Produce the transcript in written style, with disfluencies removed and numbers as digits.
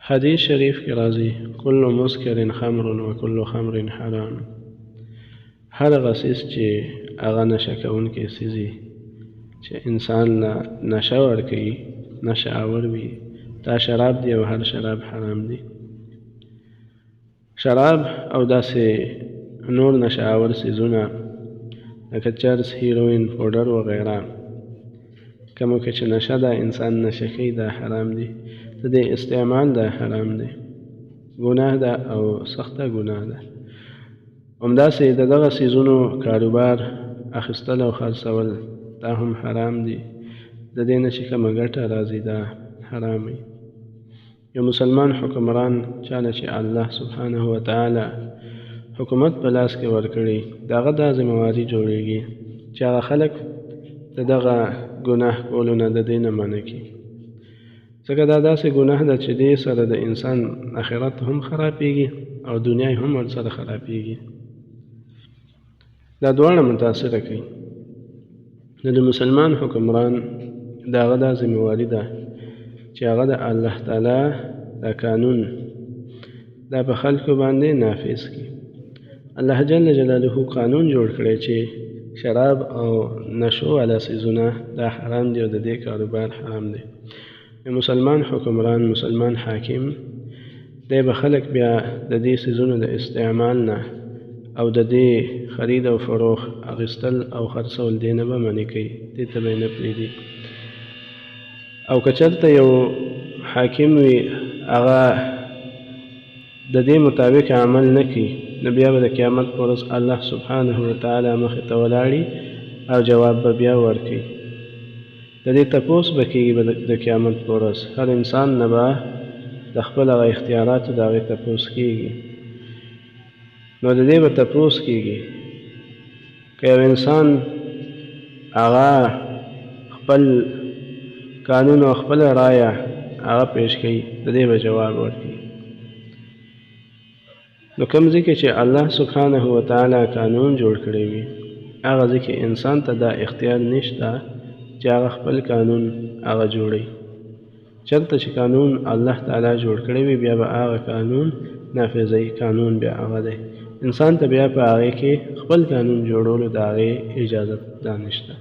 حدیث شریف کې راځي کل مسکر خمر و کل خمر حرام. هر هغه څیز چې هغه نشه کوونکی څیز وي چې انسان له نشه ورکوي، نشه آور وي، دا شراب دی او هر شراب حرام دی. شراب او داسې نور نشه آور څیزونه لکه چرس، هیروین، پوډر وغیره کومو کې چې نشه ده انسان نشه کوي دا حرام دی. د دې استعمال دا حرام دی، ګناه ده او سخته ګناه ده. همداسې د دغه څیزونو کاروبار اخیستل او خرڅول دا هم حرام دي. د دې نه چې کومه ګټه راځي دا حرام وي. یو مسلمان حکمران چاله چې الله سبحانه وتعالی حکومت په لاس کې ورکړي د هغه دا ذمهواري جوړیږي چې هغه خلک د دغه ګناه کولو نه د دې نه منع کړي، ځکه دا داسې ګناه ده چې دې سره د انسان آخرت هم خرابېږي او دنیا هم ورسره خرابېږي. دا دواړه متاثره کوي. نو د مسلمان حکمران د هغه دا ذمهواري ده چې هغه د الله تعالی دا قانون دا په خلکو باندې نافذ کړي. الله جل جلاله قانون جوړ کړی چې شراب او نشو والا څیزونه دا حرام دي او د دې کاروبار حرام دی. مسلمان حکمران، مسلمان حاکم دی به خلک بیا د دې څیزونو د استعمال نه او د دې خرید او فروخت اخیستل او خرڅول دې نه به منع کوي، دې ته به یې نه پرېږدي. او که چېرته یو حاکم وي هغه د دې مطابق عمل نه کوي نو بیا به د قیامت په ورځ الله سبحانه وتعالی مخې ته ولاړي او جواب به بیا ورکوي. د دې تپوس به کېږي د قیامت په ورځ. هر انسان نه به د خپل هغه اختیاراتو د هغې تپوس کېږي. نو د دې به تپوس کېږي که یو انسان هغه خپل قانون او خپل رایه هغه پیش کوي د دې به جواب ورکوي. نو کوم ځای کې چې الله سبحانه وتعالی قانون جوړ کړی وي هغه ځای کې انسان ته دا اختیار نشته چې هغه خپل قانون هغه جوړوي. چېرته چې قانون الله تعالی جوړ کړی وي بیا به هغه قانون نافذوي. قانون بیا هغه دی، انسان ته بیا په هغې کې خپل قانون جوړولو د هغې اجازت دا نشته.